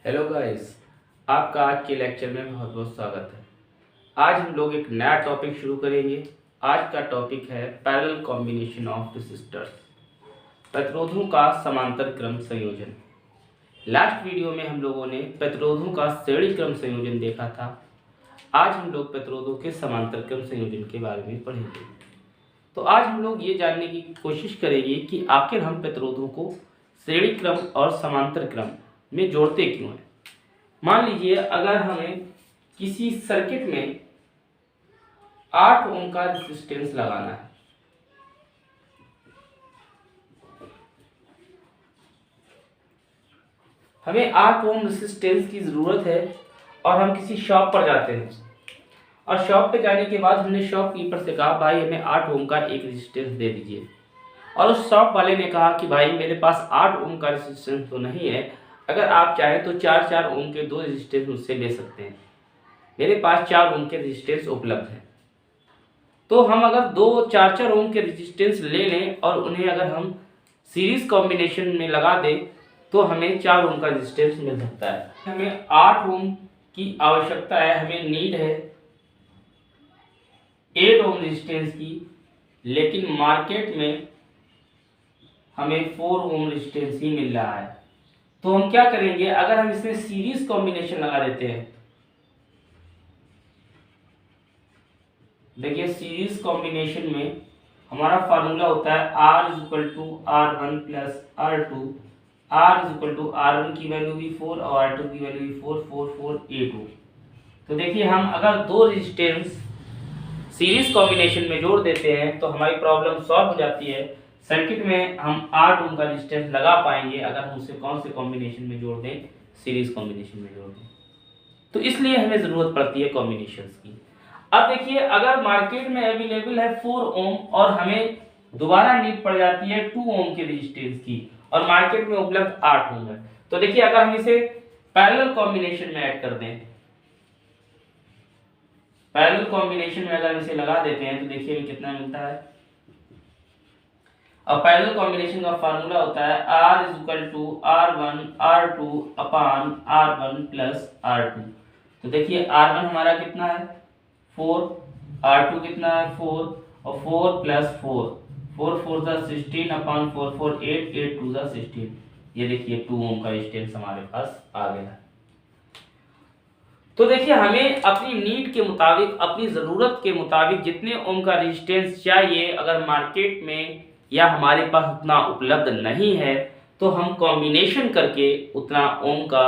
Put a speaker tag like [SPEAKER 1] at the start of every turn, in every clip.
[SPEAKER 1] Hello guys, आपका आज के लेक्चर में बहुत बहुत स्वागत है। आज हम लोग एक नया टॉपिक शुरू करेंगे। आज का टॉपिक है पैरेलल कॉम्बिनेशन ऑफ रेसिस्टर्स, प्रतिरोधों का समांतर क्रम संयोजन। लास्ट वीडियो में हम लोगों ने प्रतिरोधों का श्रेणी क्रम संयोजन देखा था। आज हम लोग प्रतिरोधों के समांतर क्रम संयोजन के बारे में पढ़ेंगे। तो आज हम लोग ये जानने की कोशिश करेंगे कि आखिर हम प्रतिरोधों को श्रेणी क्रम और समांतर क्रम में जोड़ते क्यों हैं। मान लीजिए अगर हमें किसी सर्किट में 8 ओम का रेजिस्टेंस लगाना है, हमें 8 ओम रेजिस्टेंस की ज़रूरत है और हम किसी शॉप पर जाते हैं और शॉप पे जाने के बाद हमने शॉपकीपर से कहा भाई हमें 8 ओम का एक रेजिस्टेंस दे दीजिए, और उस शॉप वाले ने कहा कि भाई मेरे पास 8 ओम का रेजिस्टेंस तो नहीं है, अगर आप चाहें तो 4 ओम के 2 रेजिस्टेंस मुझसे ले सकते हैं। मेरे पास 4 ओम के रेजिस्टेंस उपलब्ध हैं। तो हम अगर 4 ओम के रेजिस्टेंस ले लें और उन्हें अगर हम सीरीज कॉम्बिनेशन में लगा दें तो हमें 4 ओम का रेजिस्टेंस मिल सकता है। हमें 8 ओम की आवश्यकता है, हमें नीड है 8 ओम रेजिस्टेंस की, लेकिन मार्केट में हमें 4 ओम रेजिस्टेंस ही मिल रहा है। तो हम क्या करेंगे, अगर हम इसमें सीरीज कॉम्बिनेशन लगा देते हैं, देखिए सीरीज कॉम्बिनेशन में हमारा फार्मूला होता है R equal to R1 plus R2। R equal to R1 की वैल्यू भी 4 और R2 की वैल्यू भी 4, 4, 4, 8 हो। तो देखिए हम अगर दो रेजिस्टेंस सीरीज कॉम्बिनेशन में जोड़ देते हैं तो हमारी प्रॉब्लम सॉल्व हो जाती है। सर्किट में हम 8 ओम का रेजिस्टेंस लगा पाएंगे अगर हम उसे कौन से कॉम्बिनेशन में जोड़ दें, सीरीज कॉम्बिनेशन में जोड़ दें। तो इसलिए हमें ज़रूरत पड़ती है कॉम्बिनेशंस की। अब देखिए अगर मार्केट में अवेलेबल है 4 ओम और हमें दोबारा नीड पड़ जाती है 2 ओम के रेजिस्टेंस की और मार्केट में उपलब्ध 8 ओम है, तो देखिए अगर हम इसे पैरेलल कॉम्बिनेशन में ऐड कर दें, पैरेलल कॉम्बिनेशन में अगर इसे लगा देते हैं तो देखिए कितना मिलता है। अब पैरेलल कॉम्बिनेशन का फार्मूला होता है R equal to R1 R2 upon R1 plus R2। तो देखिए R1 हमारा कितना है 4, R2 कितना है 4 और 4 प्लस 4, 4 4 सा 16 अपान 4 4 8 8 2 सा 16। ये देखिए 2 ओम का रेजिस्टेंस हमारे पास आ गया है। तो देखिए हमें अपनी नीड के मुताबिक, अपनी ज़रूरत के मुताबिक जितने ओम का रेजिस्टेंस चाहिए, अगर मार्केट में या हमारे पास उतना उपलब्ध नहीं है तो हम कॉम्बिनेशन करके उतना ओम का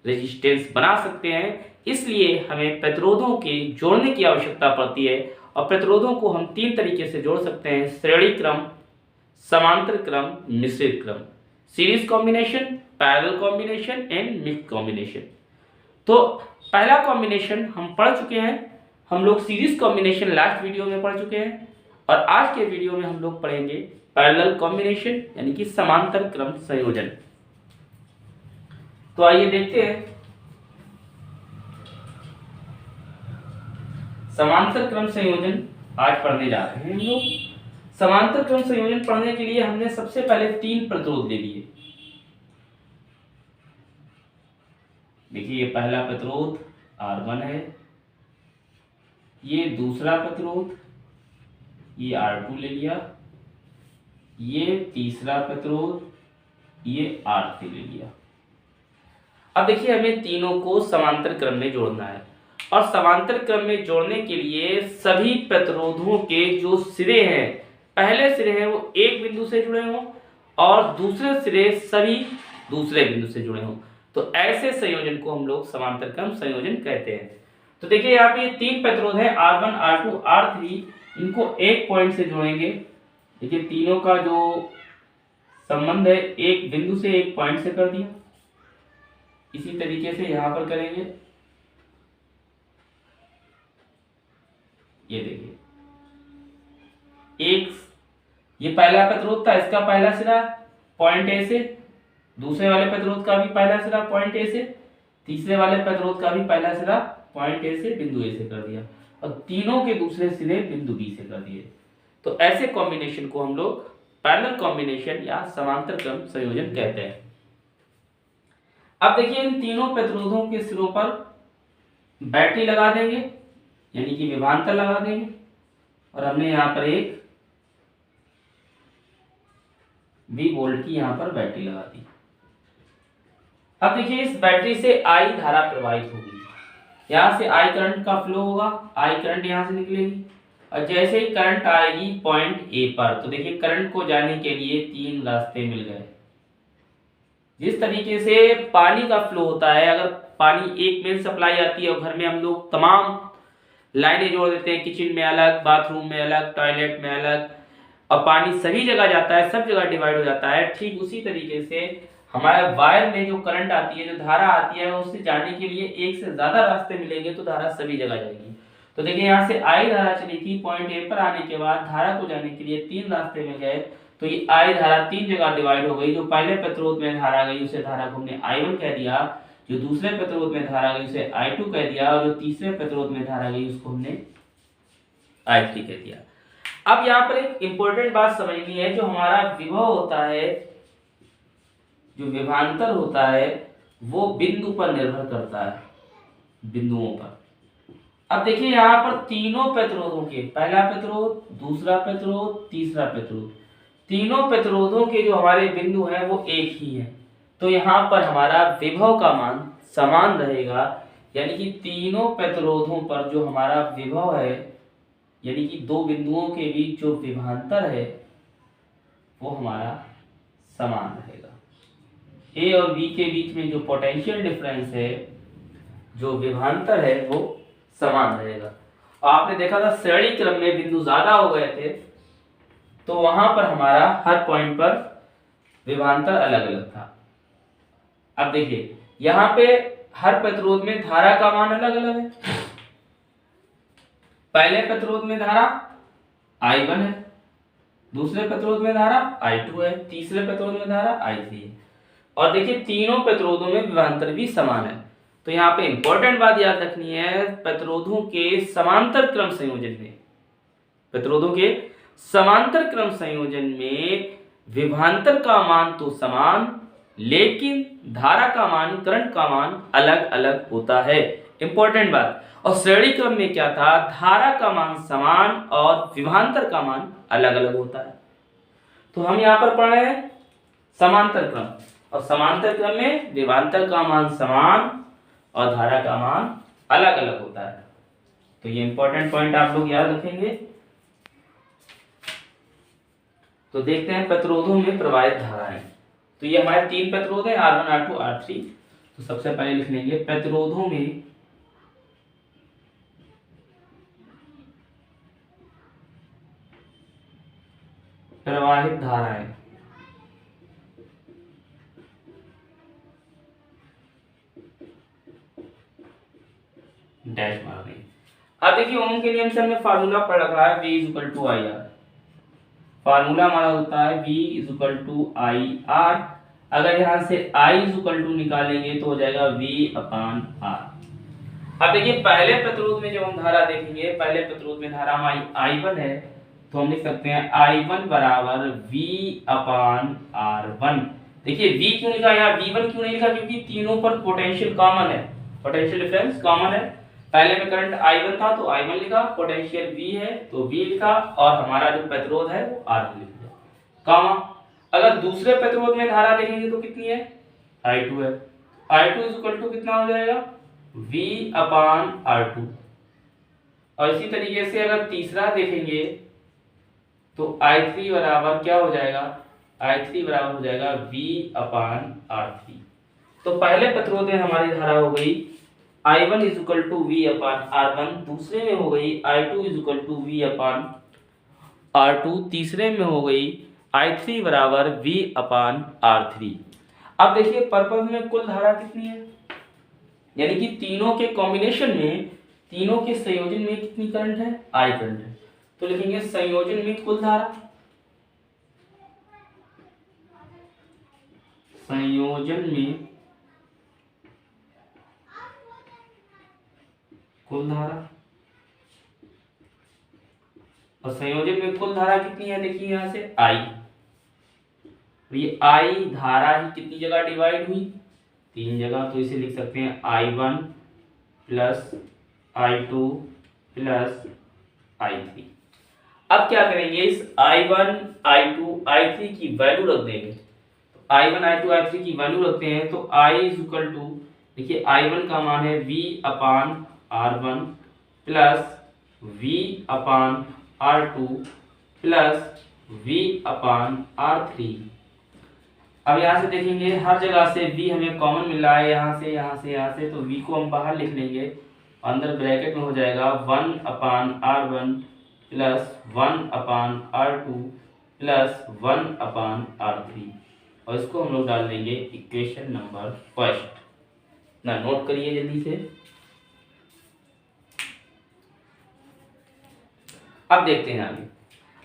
[SPEAKER 1] रेजिस्टेंस बना सकते हैं। इसलिए हमें प्रतिरोधों के जोड़ने की आवश्यकता पड़ती है और प्रतिरोधों को हम 3 तरीके से जोड़ सकते हैं: श्रेणी क्रम, समांतर क्रम, मिश्रित क्रम, series combination, parallel combination and mixed combination. तो पहला कॉम्बिनेशन हम पढ़ चुके हैं, हम लोग सीरीज कॉम्बिनेशन लास्ट वीडियो में पढ़ चुके हैं और आज के वीडियो में हम लोग पढ़ेंगे पैरेलल कॉम्बिनेशन यानी कि समांतर क्रम संयोजन। तो आइए देखते हैं समांतर क्रम संयोजन आज पढ़ने जा रहे हैं हम लोग। समांतर क्रम संयोजन पढ़ने के लिए हमने सबसे पहले 3 प्रतिरोध ले लिए। देखिए ये पहला प्रतिरोध R1 है, ये दूसरा प्रतिरोध ये R2 ले लिया, ये तीसरा प्रतिरोध ये R3 ले लिया। अब देखिए हमें तीनों को समांतर क्रम में जोड़ना है और समांतर क्रम में जोड़ने के लिए सभी प्रतिरोधों के जो सिरे हैं, पहले सिरे हैं वो एक बिंदु से जुड़े हों और दूसरे सिरे सभी दूसरे बिंदु से जुड़े हों, तो ऐसे संयोजन को हम लोग समांतर क्रम संयोजन कहते हैं। तो देखिए यहाँ पे 3 प्रतिरोध है R1 R2 R3, इनको एक पॉइंट से जोड़ेंगे। देखिए तीनों का जो संबंध है एक बिंदु से एक पॉइंट से कर दिया। इसी तरीके से यहां पर करेंगे। ये देखिए एक, ये पहला प्रतिरोध था, इसका पहला सिरा पॉइंट ए से, दूसरे वाले प्रतिरोध का भी पहला सिरा पॉइंट ए से, तीसरे वाले प्रतिरोध का भी पहला सिरा पॉइंट ए से बिंदु ए से कर दिया और तीनों के दूसरे सिरे बिंदु बी से कर दिए। तो ऐसे कॉम्बिनेशन को हम लोग पैरेलल कॉम्बिनेशन या समांतर क्रम संयोजन कहते हैं। अब देखिए इन तीनों प्रतिरोधों के सिरों पर बैटरी लगा देंगे, यानी कि विभवांतर लगा देंगे, और हमने यहाँ पर एक V वोल्ट की यहाँ पर बैटरी लगा दी। अब देखिए इस बैटरी से I धारा प्रवाहित होगी, यहाँ से I करंट का फ्लो होगा, I करंट यहाँ से निकलेगी, और जैसे ही करंट आएगी पॉइंट A पर, तो देखिए करंट को जाने के लिए 3 रास्ते मिल गए। जिस तरीके से पानी का फ्लो होता है, अगर पानी एक मेन सप्लाई आती है और घर में हम लोग तमाम लाइनें जोड़ देते हैं, किचन में अलग, बाथरूम में अलग, टॉयलेट में अलग, और पानी सभी जगह जाता है, सब जगह डिवाइड हो जाता है, ठीक उसी तरीके से हमारे वायर में जो करंट आती है, जो धारा आती है, उससे जाने के लिए एक से ज्यादा रास्ते मिलेंगे तो धारा सभी जगह जाएगी। तो देखिए यहाँ से I धारा चली थी, पॉइंट A पर आने के बाद धारा को जाने के लिए 3 रास्ते मिल गए, तो ये I धारा 3 जगह डिवाइड हो गई। जो पहले प्रतिरोध में धारा गई उसे धारा को हमने I1 कह दिया, जो दूसरे प्रतिरोध में धारा गई उसे I2 कह दिया, और जो तीसरे प्रतिरोध में धारा गई उसको हमने I3 कह दिया। अब यहाँ पर एक इंपॉर्टेंट बात समझनी है, जो हमारा विभव होता है, जो विभवांतर होता है, वो बिंदु पर निर्भर करता है, बिंदुओं पर। अब देखिए यहाँ पर तीनों प्रतिरोधों के, पहला प्रतिरोध, दूसरा प्रतिरोध, तीसरा प्रतिरोध, तीनों प्रतिरोधों के जो हमारे बिंदु हैं वो एक ही है, तो यहाँ पर हमारा विभव का मान समान रहेगा, यानी कि तीनों प्रतिरोधों पर जो हमारा विभव है, यानी कि दो बिंदुओं के बीच जो विभवांतर है वो हमारा समान रहेगा। ए और बी के बीच में जो पोटेंशियल डिफरेंस है, जो विभवांतर है, वो समान रहेगा। और आपने देखा था श्रेणी क्रम में बिंदु ज्यादा हो गए थे तो वहां पर हमारा हर पॉइंट पर विभवांतर अलग अलग था। अब देखिए यहाँ पे हर प्रतिरोध में धारा का मान अलग अलग है। पहले प्रतिरोध में धारा I1 है, दूसरे प्रतिरोध में धारा I2 है, तीसरे प्रतिरोध में धारा I3 है, और देखिए तीनों प्रतिरोधों में विभवांतर भी समान है। तो यहाँ पे इंपॉर्टेंट बात याद रखनी है, प्रतिरोधों के समांतर क्रम संयोजन में, प्रतिरोधों के समांतर क्रम संयोजन में विभवांतर का मान तो समान, लेकिन धारा का मान, करंट का मान अलग अलग होता है। इंपॉर्टेंट बात। और श्रेणी क्रम में क्या था, धारा का मान समान और विभवांतर का मान अलग अलग होता है। तो हम यहाँ पर पढ़ रहे हैं समांतर क्रम, और समांतर क्रम में विभवांतर का मान समान और धारा का मान अलग अलग होता है। तो ये इंपॉर्टेंट पॉइंट आप लोग याद रखेंगे। तो देखते हैं प्रतिरोधों में प्रवाहित धाराएं। तो ये हमारे 3 प्रतिरोध है, R1, R2, R3। तो सबसे पहले लिख लेंगे प्रतिरोधों में प्रवाहित धाराएं। डैश मार देंगे। अब देखिए ओम के नियम से हमने फार्मूला पढ़ रखा है, V = IR। फार्मूला हमारा होता है V = IR। अगर यहां से I = निकालेंगे तो हो जाएगा V/R। अब देखिए पहले प्रतिरोध में जब हम धारा देखेंगे, पहले प्रतिरोध में धारा हमारी I1 है, तो हम लिख सकते हैं I1 = V/R1। देखिए V क्यों लिखा, यहाँ V1 क्यों नहीं लिखा, क्योंकि तीनों पर पोटेंशियल कॉमन है, पोटेंशियल डिफरेंस कॉमन है। पहले में करंट I1 था तो I1 लिखा, पोटेंशियल V है तो V लिखा, और हमारा जो प्रतिरोध है वो R2 लिख दिया, कॉमा। अगर दूसरे प्रतिरोध में धारा देखेंगे तो कितनी है, I2 है। I2 = कितना हो जाएगा, V/R2। और इसी तरीके से अगर तीसरा देखेंगे तो I3 बराबर क्या हो जाएगा, I3 बराबर हो जाएगा V/R3। तो पहले प्रतिरोध में हमारी धारा हो गई I1 = V/R1, दूसरे में हो गई I2 = V/R2, तीसरे में हो गई I3 बराबर V/R3। अब देखिए पर्पस में कुल धारा कितनी है, यानी कि तीनों के कॉम्बिनेशन में, तीनों के संयोजन में कितनी करंट है, I करंट है। तो लिखेंगे संयोजन में कुल धारा, संयोजन में कुल धारा, और संयोजन में कुल धारा कितनी है, देखिए यहां से I। तो ये I धारा ही कितनी जगह डिवाइड हुई, 3 जगह, तो इसे लिख सकते हैं I1 plus I2 plus I3। अब क्या करेंगे, इस I1 I2 I3 की वैल्यू रख देंगे। तो I1 I2 I3 की वैल्यू रखते हैं तो I इज इक्वल टू, देखिए I1 का मान है V अपान R1 प्लस V अपान R2 प्लस V अपान R3। अब यहाँ से देखेंगे हर जगह से V हमें कॉमन मिल रहा है, यहाँ से यहाँ से यहाँ से, तो V को हम बाहर लिख लेंगे, अंदर ब्रैकेट में हो जाएगा 1 upon R1 plus 1 upon R2 plus 1 upon R3, और इसको हम लोग डाल देंगे इक्वेशन नंबर फर्स्ट। ना नोट करिए जल्दी से। अब देखते हैं आगे।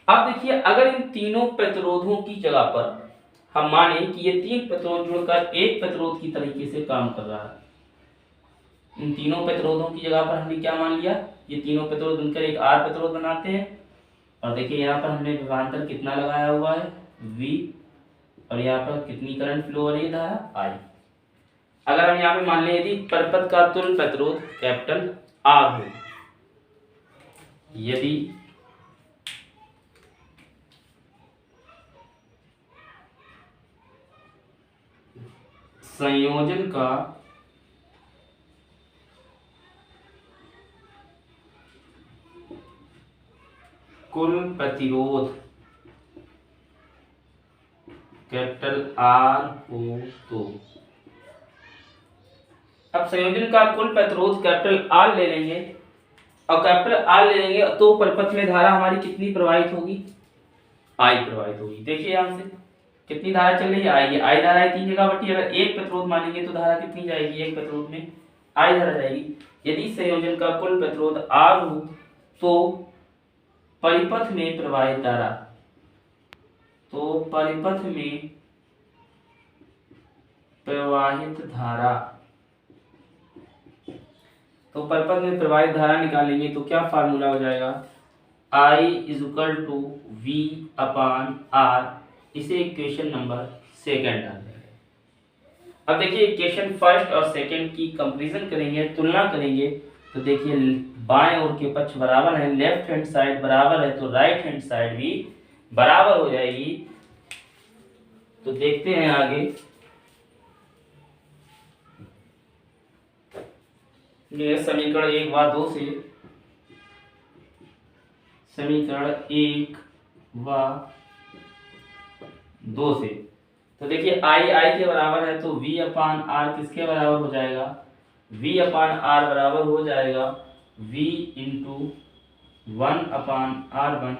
[SPEAKER 1] अब देखिए, अगर इन तीनों प्रतिरोधों की जगह पर हम माने कि ये 3 प्रतिरोध जुड़कर एक प्रतिरोध की तरीके से काम कर रहा है, इन तीनों प्रतिरोधों की जगह पर हमने क्या मान लिया, ये तीनों प्रतिरोध मिलकर एक R प्रतिरोध बनाते हैं। और देखिए यहाँ पर हमने विभवांतर कितना लगाया हुआ है, V, और यहाँ पर कितनी करंट फ्लो हो रही है, धारा I। अगर हम यहाँ पे मान लें यदि परिपथ का तुल्य प्रतिरोध कैपिटल R हो, यदि संयोजन का कुल प्रतिरोध कैपिटल R हो, तो अब संयोजन का कुल प्रतिरोध कैपिटल R ले लेंगे, और कैपिटल R ले लेंगे तो परिपथ में धारा हमारी कितनी प्रवाहित होगी, I प्रवाहित होगी। देखिए यहाँ से कितनी धारा चल रही है, I धारा है 3 जगह बटी, अगर एक प्रतिरोध मानेंगे तो धारा कितनी जाएगी, एक प्रतिरोध में I धारा जाएगी। यदि संयोजन का कुल प्रतिरोध R हो तो परिपथ में प्रवाहित धारा, तो परिपथ में प्रवाहित धारा, तो परिपथ में प्रवाहित धारा निकालेंगे तो क्या फार्मूला हो जाएगा, I is equal to V upon R। इसे इक्वेशन नंबर सेकंड डाल देंगे। अब देखिए इक्वेशन फर्स्ट और सेकंड की कंपैरिजन करेंगे, तुलना करेंगे, तो देखिए बाएं ओर के पक्ष बराबर है, लेफ्ट हैंड साइड बराबर है, तो राइट हैंड साइड भी बराबर हो जाएगी। तो देखते हैं आगे, ये समीकरण 1 व 2 से, समीकरण 1 व 2 से, तो देखिए I के बराबर है, तो V अपान R किसके बराबर हो जाएगा, V अपान R बराबर हो जाएगा V into 1 upon R1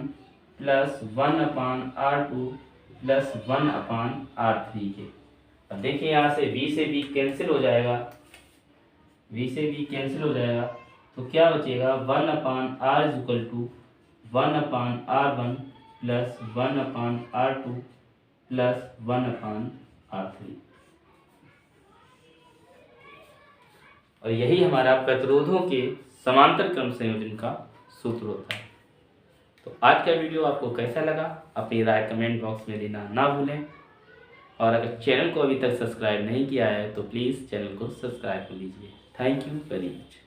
[SPEAKER 1] plus 1 upon R2 plus 1 upon R3 के। अब देखिए यहाँ से V कैंसिल हो जाएगा, V से V कैंसिल हो जाएगा, तो क्या बचेगा, 1 upon R is equal to 1 upon R1 plus 1 upon R2 plus 1 upon R3। और यही हमारा प्रतिरोधों के समांतर क्रम संयोजन का सूत्र होता है। तो आज का वीडियो आपको कैसा लगा, अपनी राय कमेंट बॉक्स में देना ना भूलें, और अगर चैनल को अभी तक सब्सक्राइब नहीं किया है तो प्लीज़ चैनल को सब्सक्राइब कर लीजिए। Thank you very much.